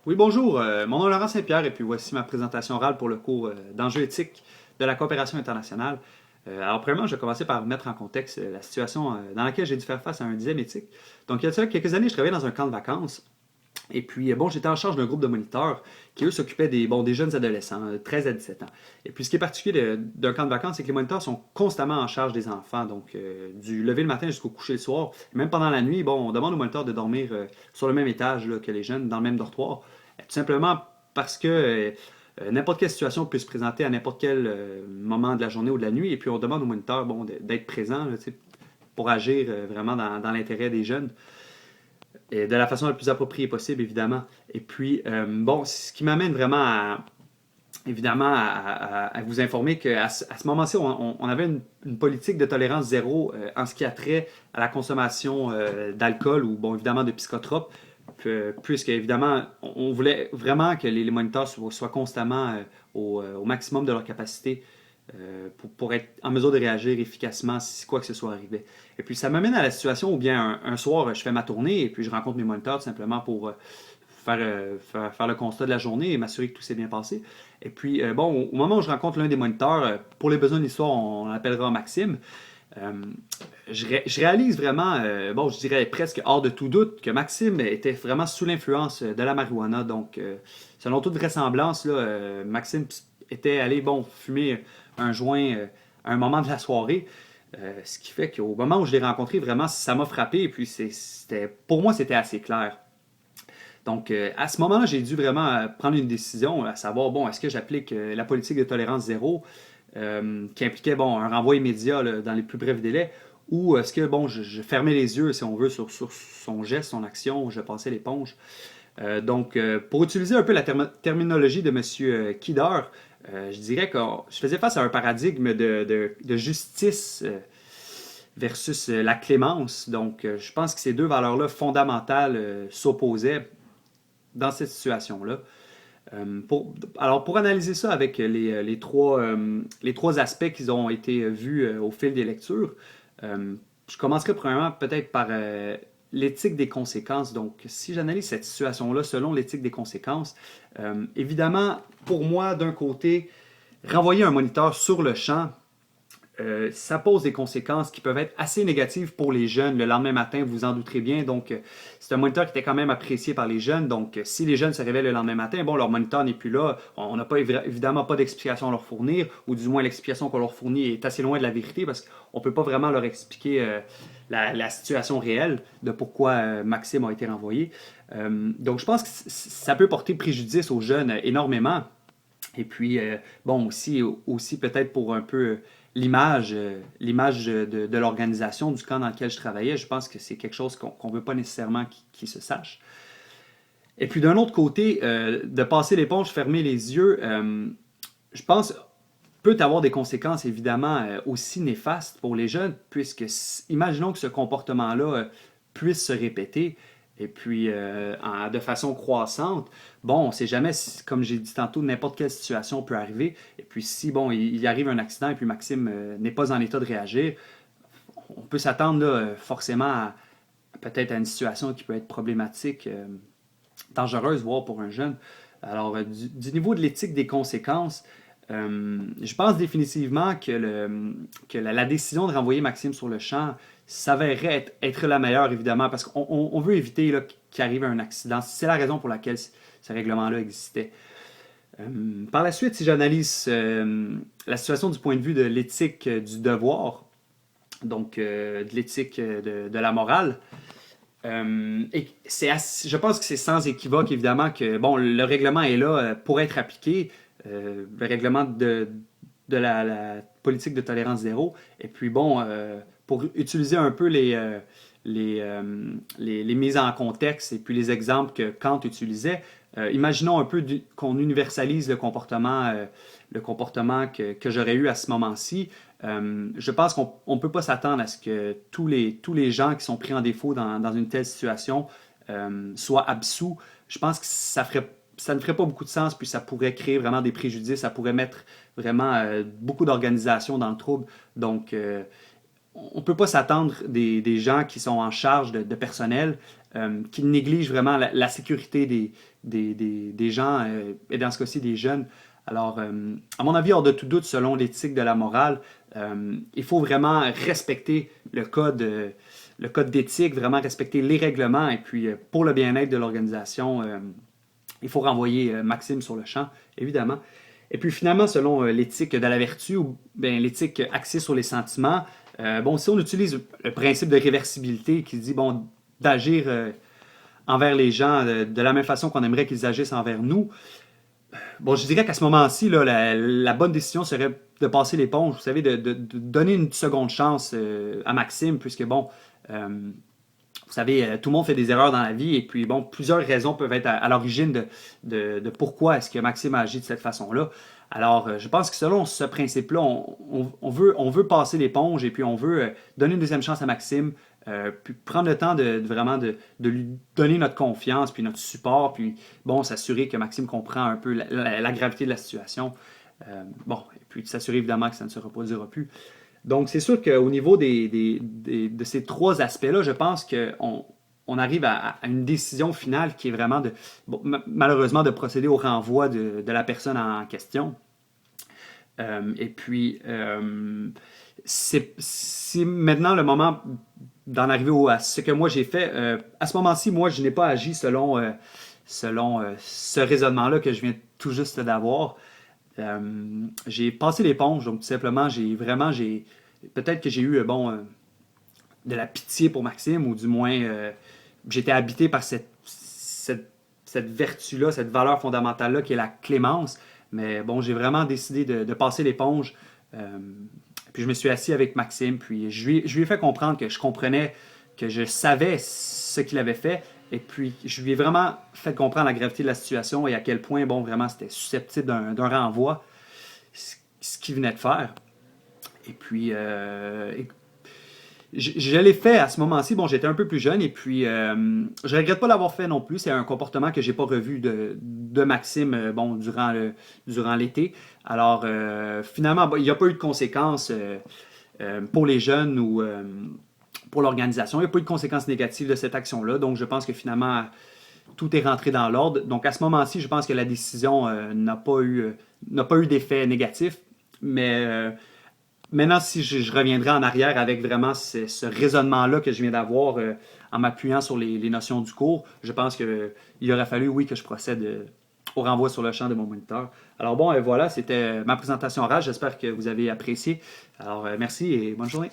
Oui, bonjour. Mon nom est Laurent Saint-Pierre et puis voici ma présentation orale pour le cours d'enjeux éthiques de la coopération internationale. Alors, premièrement, je vais commencer par mettre en contexte la situation dans laquelle j'ai dû faire face à un dilemme éthique. Donc, il y a de ça quelques années, je travaillais dans un camp de vacances et puis, j'étais en charge d'un groupe de moniteurs qui, eux, s'occupaient des jeunes adolescents, 13 à 17 ans. Et puis, ce qui est particulier d'un camp de vacances, c'est que les moniteurs sont constamment en charge des enfants. Donc, du lever le matin jusqu'au coucher le soir. Et même pendant la nuit, on demande aux moniteurs de dormir sur le même étage là, que les jeunes, dans le même dortoir. Tout simplement parce que n'importe quelle situation peut se présenter à n'importe quel moment de la journée ou de la nuit. Et puis, on demande aux moniteurs d'être présents là, pour agir vraiment dans l'intérêt des jeunes et de la façon la plus appropriée possible, évidemment. Et puis, ce qui m'amène vraiment évidemment, à vous informer qu'à ce moment-ci, on avait une politique de tolérance zéro en ce qui a trait à la consommation d'alcool ou, bon, évidemment, de psychotropes, puisque, évidemment, on voulait vraiment que les moniteurs soient constamment au maximum de leur capacité pour être en mesure de réagir efficacement si quoi que ce soit arrivait. Et puis ça m'amène à la situation où bien un soir, je fais ma tournée et puis je rencontre mes moniteurs tout simplement pour faire le constat de la journée et m'assurer que tout s'est bien passé. Et puis, au moment où je rencontre l'un des moniteurs, pour les besoins de l'histoire, on l'appellera Maxime, euh, je réalise vraiment, je dirais presque hors de tout doute, que Maxime était vraiment sous l'influence de la marijuana. Donc, selon toute vraisemblance, là, Maxime était allé, fumer un joint à un moment de la soirée. Ce qui fait qu'au moment où je l'ai rencontré, vraiment, ça m'a frappé. Et puis, pour moi, c'était assez clair. Donc, à ce moment-là, j'ai dû vraiment prendre une décision, à savoir, est-ce que j'applique la politique de tolérance zéro, qui impliquait, un renvoi immédiat là, dans les plus brefs délais, ou est-ce que, je fermais les yeux, si on veut, sur son geste, son action, je passais l'éponge. Pour utiliser un peu la terminologie de M. Kidder, je dirais que je faisais face à un paradigme de justice versus la clémence. Donc, je pense que ces deux valeurs-là fondamentales s'opposaient dans cette situation-là. Pour analyser ça avec les trois aspects qui ont été vus au fil des lectures, je commencerai premièrement peut-être par l'éthique des conséquences. Donc, si j'analyse cette situation-là selon l'éthique des conséquences, évidemment, pour moi, d'un côté, renvoyer un moniteur sur le champ, ça pose des conséquences qui peuvent être assez négatives pour les jeunes le lendemain matin, vous vous en douterez bien. Donc, c'est un moniteur qui était quand même apprécié par les jeunes. Donc, si les jeunes se réveillent le lendemain matin, leur moniteur n'est plus là. On n'a pas évidemment pas d'explication à leur fournir, ou du moins l'explication qu'on leur fournit est assez loin de la vérité parce qu'on ne peut pas vraiment leur expliquer la situation réelle de pourquoi Maxime a été renvoyé. Donc, je pense que ça peut porter préjudice aux jeunes énormément. Et puis, aussi peut-être pour un peu l'image de l'organisation, du camp dans lequel je travaillais, je pense que c'est quelque chose qu'on ne veut pas nécessairement qui se sache. Et puis d'un autre côté, de passer l'éponge, fermer les yeux, je pense peut avoir des conséquences évidemment aussi néfastes pour les jeunes, puisque imaginons que ce comportement-là puisse se répéter, et puis de façon croissante. On ne sait jamais, comme j'ai dit tantôt, n'importe quelle situation peut arriver. Et puis si, il arrive un accident et puis Maxime n'est pas en état de réagir, on peut s'attendre là, forcément peut-être à une situation qui peut être problématique, dangereuse, voire pour un jeune. Alors, du niveau de l'éthique des conséquences, je pense définitivement que la décision de renvoyer Maxime sur le champ s'avérerait être la meilleure, évidemment, parce qu'on veut éviter là, qu'il arrive un accident. C'est la raison pour laquelle ce règlement-là existait. Par la suite, si j'analyse la situation du point de vue de l'éthique du devoir, donc de l'éthique de la morale, je pense que c'est sans équivoque, évidemment, que le règlement est là pour être appliqué, le règlement de la politique de tolérance zéro. Et puis, pour utiliser un peu les mises en contexte et puis les exemples que Kant utilisait, imaginons un peu qu'on universalise le comportement que j'aurais eu à ce moment-ci. Je pense qu'on ne peut pas s'attendre à ce que tous les gens qui sont pris en défaut dans une telle situation soient absous. Je pense que ça ne ferait pas beaucoup de sens, puis ça pourrait créer vraiment des préjudices, ça pourrait mettre vraiment beaucoup d'organisations dans le trouble. Donc, on ne peut pas s'attendre des gens qui sont en charge de personnel qui négligent vraiment la sécurité des gens, et dans ce cas-ci des jeunes. Alors, à mon avis, hors de tout doute, selon l'éthique de la morale, il faut vraiment respecter le code d'éthique, vraiment respecter les règlements, et puis pour le bien-être de l'organisation, il faut renvoyer Maxime sur le champ, évidemment. Et puis finalement, selon l'éthique de la vertu, ou bien l'éthique axée sur les sentiments, bon, si on utilise le principe de réversibilité qui dit, bon, d'agir envers les gens de la même façon qu'on aimerait qu'ils agissent envers nous, bon, je dirais qu'à ce moment-ci, là, la bonne décision serait de passer l'éponge, vous savez, de donner une seconde chance à Maxime, puisque, bon, vous savez, tout le monde fait des erreurs dans la vie, et puis, bon, plusieurs raisons peuvent être à l'origine de pourquoi est-ce que Maxime a agi de cette façon-là. Alors, je pense que selon ce principe-là, on veut passer l'éponge, et puis on veut donner une deuxième chance à Maxime, puis prendre le temps vraiment de lui donner notre confiance, puis notre support, puis, bon, s'assurer que Maxime comprend un peu la gravité de la situation. Bon, et puis de s'assurer évidemment que ça ne se reproduira plus. Donc, c'est sûr qu'au niveau de ces trois aspects-là, je pense qu'on arrive à une décision finale qui est vraiment, bon, malheureusement, de procéder au renvoi de la personne en question. Et puis, c'est maintenant le moment d'en arriver à ce que moi j'ai fait. À ce moment-ci, moi, je n'ai pas agi selon ce raisonnement-là que je viens tout juste d'avoir. J'ai passé l'éponge, donc tout simplement, peut-être que j'ai eu, bon, de la pitié pour Maxime, ou du moins, j'étais habité par cette vertu-là, cette valeur fondamentale-là qui est la clémence. Mais bon, j'ai vraiment décidé de passer l'éponge. Puis je me suis assis avec Maxime, puis je lui ai fait comprendre que je comprenais, que je savais ce qu'il avait fait, et puis je lui ai vraiment fait comprendre la gravité de la situation et à quel point, bon, vraiment, c'était susceptible d'un renvoi, ce qu'il venait de faire. Et puis, je l'ai fait à ce moment-ci. Bon, j'étais un peu plus jeune, et puis je regrette pas l'avoir fait non plus. C'est un comportement que j'ai pas revu de Maxime, bon, durant l'été. Alors, finalement, bon, il n'y a pas eu de conséquences pour les jeunes ou pour l'organisation. Il n'y a pas eu de conséquences négatives de cette action-là. Donc, je pense que finalement, tout est rentré dans l'ordre. Donc, à ce moment-ci, je pense que la décision n'a pas eu d'effet négatif. Mais maintenant, si je reviendrai en arrière avec vraiment ce raisonnement-là que je viens d'avoir en m'appuyant sur les notions du cours, je pense qu'il aurait fallu, oui, que je procède au renvoi sur le champ de mon moniteur. Alors bon, voilà, c'était ma présentation orale. J'espère que vous avez apprécié. Alors, merci et bonne journée.